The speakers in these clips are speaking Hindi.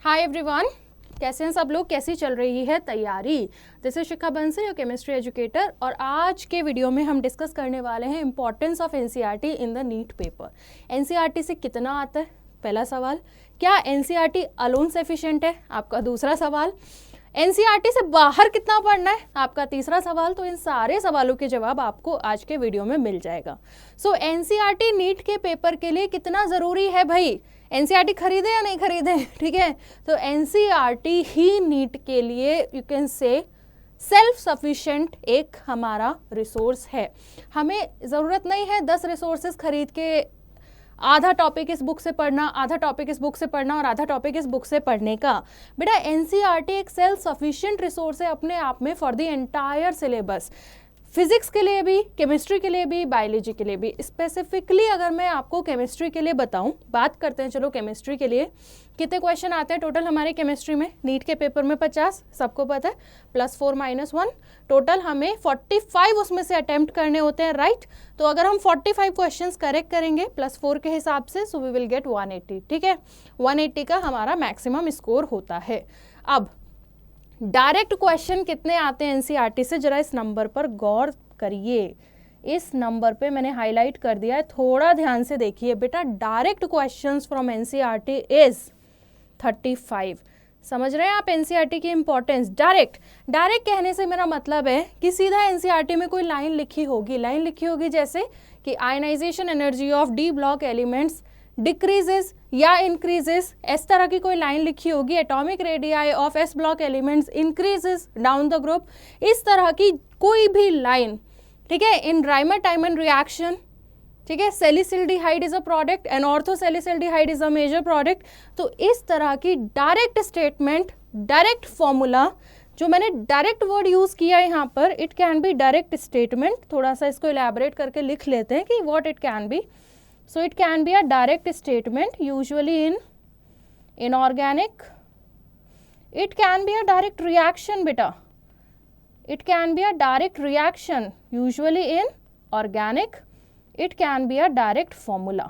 हाय एवरीवन, कैसे हैं सब लोग, कैसी चल रही है तैयारी। This is Shikha Bansal, your chemistry educator. और आज के वीडियो में हम डिस्कस करने वाले हैं importance of NCERT in the NEET paper. NCERT से कितना आता है, पहला सवाल। क्या एनसीईआरटी अलोन सफिशिएंट है, आपका दूसरा सवाल। एनसीईआरटी से बाहर कितना पढ़ना है, आपका तीसरा सवाल। तो इन सारे सवालों के जवाब आपको आज के वीडियो में मिल जाएगा। सो एनसीईआरटी नीट के पेपर के लिए कितना ज़रूरी है भाई, एनसीईआरटी खरीदे या नहीं खरीदे, ठीक है। तो एनसीईआरटी ही नीट के लिए you can say self sufficient एक हमारा रिसोर्स है। हमें ज़रूरत नहीं है 10 रिसोर्सेज खरीद के आधा टॉपिक इस बुक से पढ़ना, आधा टॉपिक इस बुक से पढ़ना और आधा टॉपिक इस बुक से पढ़ने का। बेटा एनसीईआरटी एक सेल्फ सफिशिएंट रिसोर्स है अपने आप में for the entire syllabus, physics के लिए भी, केमिस्ट्री के लिए भी, बायोलॉजी के लिए भी। स्पेसिफिकली अगर मैं आपको केमिस्ट्री के लिए बताऊं, बात करते हैं चलो केमिस्ट्री के लिए। कितने क्वेश्चन आते हैं टोटल हमारे केमिस्ट्री में नीट के पेपर में? 50, सबको पता है, +4 - 1 टोटल हमें 45 उसमें से अटेम्प्ट करने होते हैं, राइट। तो अगर हम 45 क्वेश्चंस करेक्ट करेंगे +4 के हिसाब से, सो वी विल गेट 180, ठीक है। 180 का हमारा मैक्सिमम स्कोर होता है। अब डायरेक्ट क्वेश्चन कितने आते हैं एनसीईआरटी से, जरा इस नंबर पर गौर करिए। इस नंबर पे मैंने हाईलाइट कर दिया है, थोड़ा ध्यान से देखिए बेटा। Direct questions from NCERT is 35। समझ रहे हैं आप एनसीईआरटी की इंपॉर्टेंस। डायरेक्ट कहने से मेरा मतलब है कि सीधा एनसीईआरटी में कोई लाइन लिखी होगी जैसे कि ionization energy of d block elements decreases या इंक्रीजेस, इस तरह की कोई लाइन लिखी होगी। Atomic radii of s block elements increases down the group, इस तरह की कोई भी लाइन, ठीक है। इन राइमर-टाइमन रिएक्शन, ठीक है, salicylaldehyde is a product and orthosalicylaldehyde is a major product. तो इस तरह की डायरेक्ट स्टेटमेंट, डायरेक्ट फॉर्मूला, जो मैंने डायरेक्ट वर्ड यूज किया है यहाँ पर, it can be direct statement. थोड़ा सा इसको इलैबोरेट करके लिख लेते हैं कि what it can be. So it can be a direct statement, usually in inorganic. It can be a direct reaction beta. It can be a direct reaction, usually in organic. It can be a direct formula.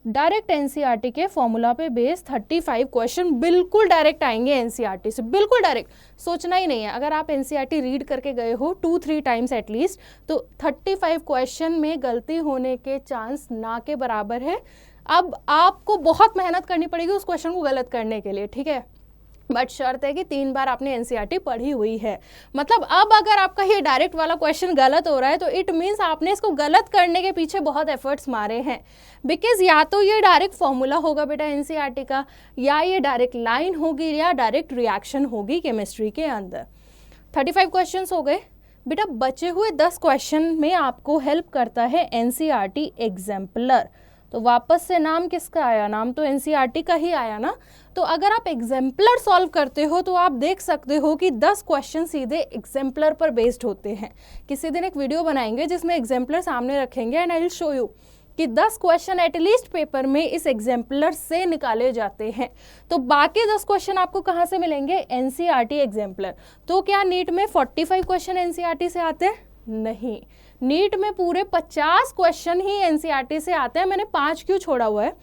Direct NCERT के फॉर्मूला पे बेस 35 क्वेश्चन बिल्कुल डायरेक्ट आएंगे एनसीईआरटी से, बिल्कुल डायरेक्ट, सोचना ही नहीं है। अगर आप एनसीईआरटी रीड करके गए हो 2-3 टाइम्स एटलीस्ट, तो 35 क्वेश्चन में गलती होने के चांस ना के बराबर है। अब आपको बहुत मेहनत करनी पड़ेगी उस क्वेश्चन को गलत करने के लिए, ठीक है, बट शर्त है कि 3 बार आपने एनसीईआरटी पढ़ी हुई है। मतलब अब अगर आपका ये डायरेक्ट वाला क्वेश्चन गलत हो रहा है तो इट मीन्स आपने इसको गलत करने के पीछे बहुत एफर्ट्स मारे हैं। बिकॉज या तो ये डायरेक्ट फॉर्मूला होगा बेटा एनसीईआरटी का, या ये डायरेक्ट लाइन होगी, या डायरेक्ट रिएक्शन होगी केमिस्ट्री के अंदर। 35 क्वेश्चन हो गए बेटा। बचे हुए 10 क्वेश्चन में आपको हेल्प करता है एनसीईआरटी एग्जाम्पलर। तो वापस से नाम किसका आया, नाम तो एनसीईआरटी का ही आया ना। तो अगर आप एग्जाम्पलर सॉल्व करते हो तो आप देख सकते हो कि 10 क्वेश्चन सीधे एग्जाम्पलर पर बेस्ड होते हैं। किसी दिन एक वीडियो बनाएंगे जिसमें एग्जाम्पलर सामने रखेंगे and I will show you कि 10 क्वेश्चन एटलीस्ट पेपर में इस एग्जाम्पलर से निकाले जाते हैं। तो बाकी 10 क्वेश्चन आपको कहाँ से मिलेंगे, एनसीईआरटी एग्जाम्पलर। तो क्या नीट में 45 क्वेश्चन एनसीईआरटी से आते हैं? नहीं, नीट में पूरे 50 क्वेश्चन ही एनसीईआरटी से आते हैं। मैंने 5 क्यों छोड़ा हुआ है?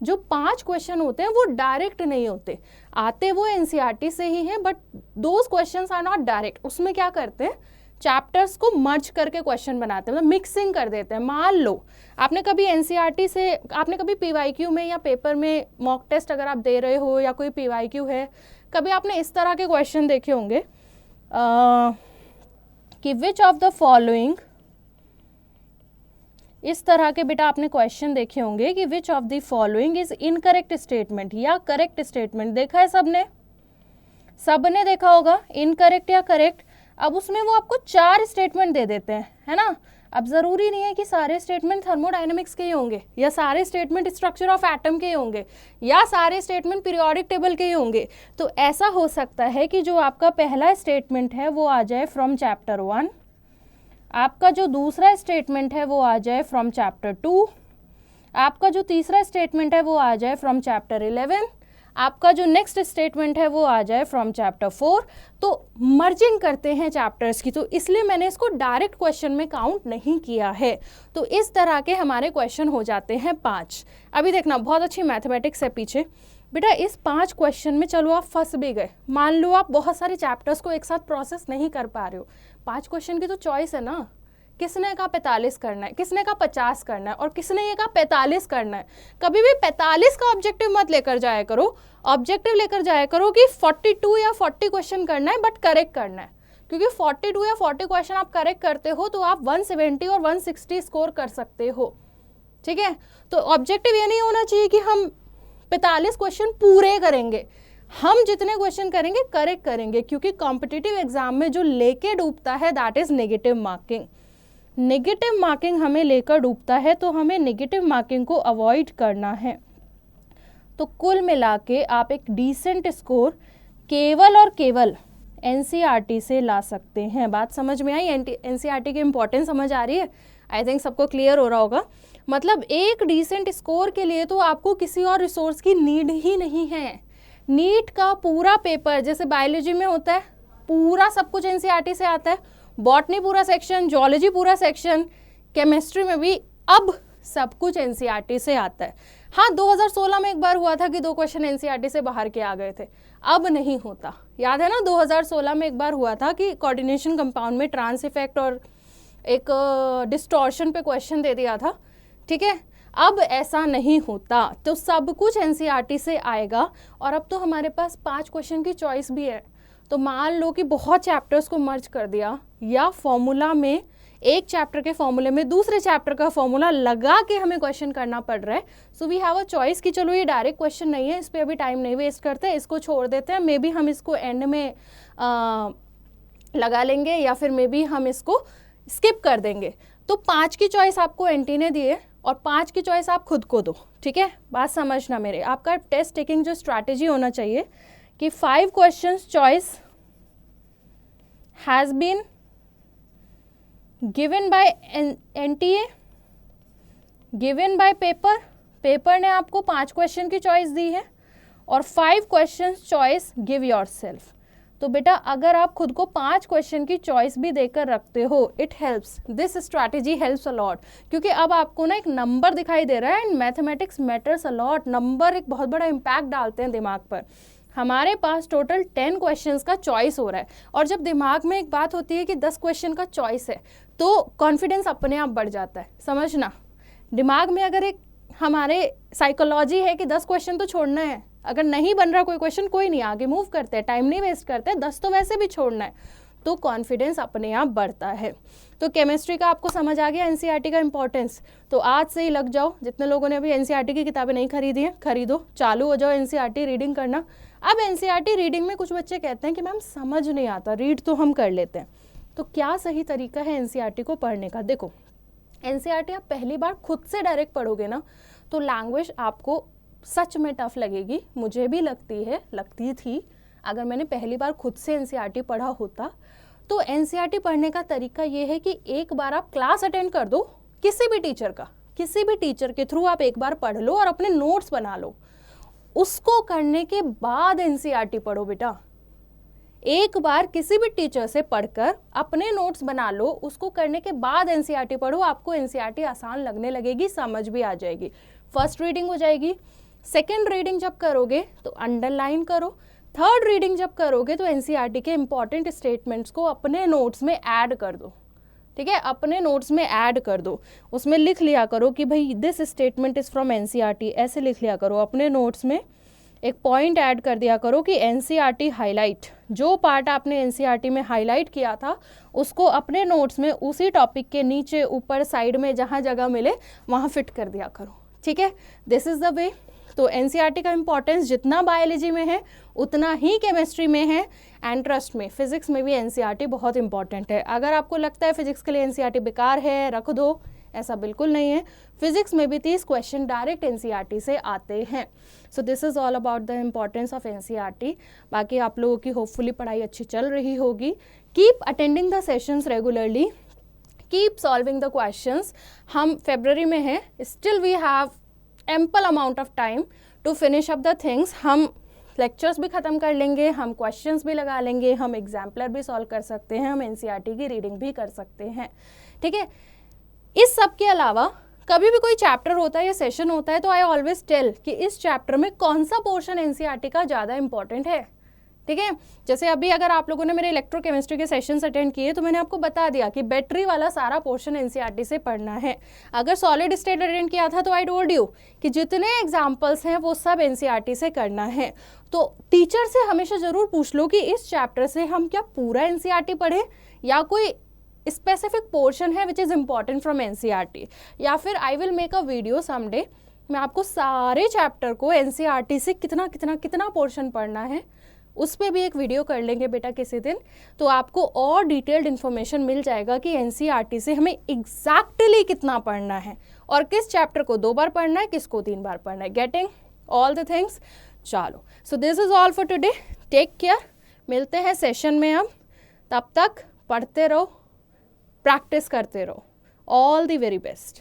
जो 5 क्वेश्चन होते हैं वो डायरेक्ट नहीं होते, आते वो एनसीईआरटी से ही हैं, but those questions are not direct. उसमें क्या करते हैं, चैप्टर्स को मर्ज करके क्वेश्चन बनाते हैं, मतलब मिक्सिंग कर देते हैं। मान लो आपने कभी एनसीईआरटी से, आपने कभी पीवाईक्यू में या पेपर में मॉक टेस्ट अगर आप दे रहे हो या कोई पीवाईक्यू है, कभी आपने इस तरह के क्वेश्चन देखे होंगे कि विच ऑफ द फॉलोइंग, इस तरह के बेटा आपने क्वेश्चन देखे होंगे कि which of the following is incorrect statement या करेक्ट स्टेटमेंट। देखा है सबने देखा होगा, इनकरेक्ट या करेक्ट। अब उसमें वो आपको 4 स्टेटमेंट दे देते हैं, है ना। अब ज़रूरी नहीं है कि सारे स्टेटमेंट थर्मोडाइनमिक्स के ही होंगे, या सारे स्टेटमेंट स्ट्रक्चर ऑफ एटम के ही होंगे, या सारे स्टेटमेंट पीरियोडिक टेबल के ही होंगे। तो ऐसा हो सकता है कि जो आपका पहला स्टेटमेंट है वो आ जाए फ्रॉम चैप्टर 1, आपका जो दूसरा स्टेटमेंट है वो आ जाए फ्रॉम चैप्टर 2, आपका जो तीसरा स्टेटमेंट है वो आ जाए फ्रॉम चैप्टर 11, आपका जो नेक्स्ट स्टेटमेंट है वो आ जाए फ्रॉम चैप्टर 4। तो मर्जिंग करते हैं चैप्टर्स की, तो इसलिए मैंने इसको डायरेक्ट क्वेश्चन में काउंट नहीं किया है। तो इस तरह के हमारे क्वेश्चन हो जाते हैं 5। अभी देखना, बहुत अच्छी मैथमेटिक्स है पीछे। बेटा इस 5 क्वेश्चन में चलो आप फंस भी गए, मान लो आप बहुत सारे चैप्टर्स को एक साथ प्रोसेस नहीं कर पा रहे हो, 5 क्वेश्चन की तो चॉइस है ना, किसने कहा 45 करना है, किसने कहा 50 करना है, और किसने ये कहा 45 करना है। कभी भी 45 का ऑब्जेक्टिव मत लेकर जाया करो, ऑब्जेक्टिव लेकर जाया करो कि 42 या 40 क्वेश्चन करना है बट करेक्ट करना है, क्योंकि 42 या 40 क्वेश्चन आप करेक्ट करते हो तो आप 170 और 160 स्कोर कर सकते हो, ठीक है। तो ऑब्जेक्टिव ये नहीं होना चाहिए कि हम 45 क्वेश्चन पूरे करेंगे, हम जितने क्वेश्चन करेंगे करेक्ट करेंगे, क्योंकि कॉम्पिटिटिव एग्जाम में जो लेके डूबता है that is negative marking. Negative marking हमें लेकर डूबता है, तो हमें नेगेटिव मार्किंग को अवॉइड करना है। तो कुल मिला के आप एक डिसेंट स्कोर केवल और केवल एनसीईआरटी से ला सकते हैं। बात समझ में आई? एनसीईआरटी की इंपॉर्टेंस समझ आ रही है? आई थिंक सबको क्लियर हो रहा होगा। मतलब एक डिसेंट स्कोर के लिए तो आपको किसी और रिसोर्स की नीड ही नहीं है। नीट का पूरा पेपर जैसे बायोलॉजी में होता है, पूरा सब कुछ एनसीईआरटी से आता है, बॉटनी पूरा सेक्शन, जूलॉजी पूरा सेक्शन, केमिस्ट्री में भी अब सब कुछ एनसीईआरटी से आता है। हाँ, 2016 में एक बार हुआ था कि 2 क्वेश्चन एनसीईआरटी से बाहर के आ गए थे, अब नहीं होता। याद है ना, 2016 में एक बार हुआ था कि कोऑर्डिनेशन कंपाउंड में ट्रांस इफेक्ट और एक डिस्टॉर्शन पे क्वेश्चन दे दिया था, ठीक है। अब ऐसा नहीं होता, तो सब कुछ एनसीईआरटी से आएगा। और अब तो हमारे पास 5 क्वेश्चन की चॉइस भी है। तो मान लो कि बहुत चैप्टर्स को मर्ज कर दिया, या फॉर्मूला में एक चैप्टर के फॉर्मूले में दूसरे चैप्टर का फॉर्मूला लगा के हमें क्वेश्चन करना पड़ रहा है। So we have a choice कि चलो ये डायरेक्ट क्वेश्चन नहीं है, इस पर अभी टाइम नहीं वेस्ट करते, इसको छोड़ देते हैं, मे बी हम इसको एंड में लगा लेंगे, या फिर मे बी हम इसको स्किप कर देंगे। तो 5 की चॉइस आपको एनटी ने दी है और 5 की चॉइस आप खुद को दो, ठीक है। बात समझना मेरे, आपका टेस्ट टेकिंग जो स्ट्रैटेजी होना चाहिए कि 5 questions choice has been given by NTA, given by paper, paper ने आपको 5 क्वेश्चन की चॉइस दी है, और 5 क्वेश्चंस चॉइस गिव योरसेल्फ। तो बेटा अगर आप खुद को 5 क्वेश्चन की चॉइस भी देकर रखते हो, it helps, this strategy helps a lot, क्योंकि अब आपको ना एक नंबर दिखाई दे रहा है, and mathematics matters a lot. Number एक बहुत बड़ा इम्पैक्ट डालते हैं दिमाग पर। हमारे पास टोटल 10 क्वेश्चंस का चॉइस हो रहा है, और जब दिमाग में एक बात होती है कि 10 क्वेश्चन का चॉइस है, तो कॉन्फिडेंस अपने आप बढ़ जाता है। समझना, दिमाग में अगर एक हमारे साइकोलॉजी है कि 10 क्वेश्चन तो छोड़ना है, अगर नहीं बन रहा कोई क्वेश्चन, कोई नहीं, आगे मूव करते हैं, टाइम नहीं वेस्ट करते, 10 तो वैसे भी छोड़ना है, तो कॉन्फिडेंस अपने आप बढ़ता है। तो केमिस्ट्री का आपको समझ आ गया, एनसीईआरटी का इंपॉर्टेंस। तो आज से ही लग जाओ, जितने लोगों ने अभी एनसीईआरटी की किताबें नहीं खरीदी हैं, खरीदो, चालू हो जाओ एनसीईआरटी रीडिंग करना। अब एनसीईआरटी रीडिंग में कुछ बच्चे कहते हैं कि मैम समझ नहीं आता, रीड तो हम कर लेते हैं। तो क्या सही तरीका है एनसीईआरटी को पढ़ने का? देखो, एनसीईआरटी आप पहली बार खुद से डायरेक्ट पढ़ोगे ना, तो लैंग्वेज आपको सच में टफ लगेगी। मुझे भी लगती थी। अगर मैंने पहली बार खुद से एनसीईआरटी पढ़ा होता, तो एनसीईआरटी पढ़ने का तरीका ये है कि एक बार आप क्लास अटेंड कर दो, किसी भी टीचर का, किसी भी टीचर के थ्रू आप एक बार पढ़ लो और अपने नोट्स बना लो। उसको करने के बाद एनसीईआरटी पढ़ो बेटा। एक बार किसी भी टीचर से पढ़कर अपने नोट्स बना लो, उसको करने के बाद एनसीईआरटी पढ़ो। आपको एनसीईआरटी आसान लगने लगेगी, समझ भी आ जाएगी। फर्स्ट रीडिंग हो जाएगी, सेकेंड रीडिंग जब करोगे तो अंडरलाइन करो, थर्ड रीडिंग जब करोगे तो एनसीईआरटी के इंपॉर्टेंट स्टेटमेंट्स को अपने नोट्स में ऐड कर दो, ठीक है। अपने नोट्स में ऐड कर दो, उसमें लिख लिया करो कि भाई this statement is from NCERT, ऐसे लिख लिया करो। अपने नोट्स में एक पॉइंट ऐड कर दिया करो कि एनसीईआरटी हाईलाइट, जो पार्ट आपने एनसीईआरटी में हाईलाइट किया था उसको अपने नोट्स में उसी टॉपिक के नीचे, ऊपर, साइड में जहाँ जगह मिले वहाँ फिट कर दिया करो, ठीक है। This is the way. तो एनसीईआरटी का इंपॉर्टेंस जितना बायोलॉजी में है उतना ही केमिस्ट्री में है, एंड ट्रस्ट में फिजिक्स में भी एनसीईआरटी बहुत इंपॉर्टेंट है। अगर आपको लगता है फिजिक्स के लिए एनसीईआरटी बेकार है, रख दो, ऐसा बिल्कुल नहीं है। फिजिक्स में भी 30 क्वेश्चन डायरेक्ट एनसीईआरटी से आते हैं। सो this is all about the importance of NCERT. बाकी आप लोगों की होपफुली पढ़ाई अच्छी चल रही होगी। Keep attending the sessions regularly, keep solving the questions. हम फरवरी में हैं, still we have ample amount of time to finish up the things. हम लेक्चर्स भी ख़त्म कर लेंगे, हम क्वेश्चंस भी लगा लेंगे, हम एग्जाम्पलर भी सॉल्व कर सकते हैं, हम एनसीईआरटी की रीडिंग भी कर सकते हैं, ठीक है। इस सब के अलावा कभी भी कोई चैप्टर होता है या सेशन होता है तो आई ऑलवेज टेल कि इस चैप्टर में कौन सा पोर्शन एनसीईआरटी का ज़्यादा इंपॉर्टेंट है, ठीक है। जैसे अभी अगर आप लोगों ने मेरे इलेक्ट्रोकेमिस्ट्री के सेशंस अटेंड किए तो मैंने आपको बता दिया कि बैटरी वाला सारा पोर्शन एनसीईआरटी से पढ़ना है। अगर सॉलिड स्टेट अटेंड किया था तो आई टोल्ड यू कि जितने एग्जाम्पल्स हैं वो सब एनसीईआरटी से करना है। तो टीचर से हमेशा ज़रूर पूछ लो कि इस चैप्टर से हम क्या पूरा एनसीईआरटी पढ़ें या कोई स्पेसिफिक पोर्शन है which is important from NCERT, या फिर I will make a video someday, मैं आपको सारे चैप्टर को एनसीईआरटी से कितना कितना कितना पोर्शन पढ़ना है उस पर भी एक वीडियो कर लेंगे बेटा किसी दिन, तो आपको और डिटेल्ड इन्फॉर्मेशन मिल जाएगा कि एनसीईआरटी से हमें एग्जैक्टली कितना पढ़ना है और किस चैप्टर को 2 बार पढ़ना है, किसको 3 बार पढ़ना है। Getting all the things. चलो, so this is all for today, take care, मिलते हैं सेशन में अब, तब तक पढ़ते रहो, प्रैक्टिस करते रहो। All the very best.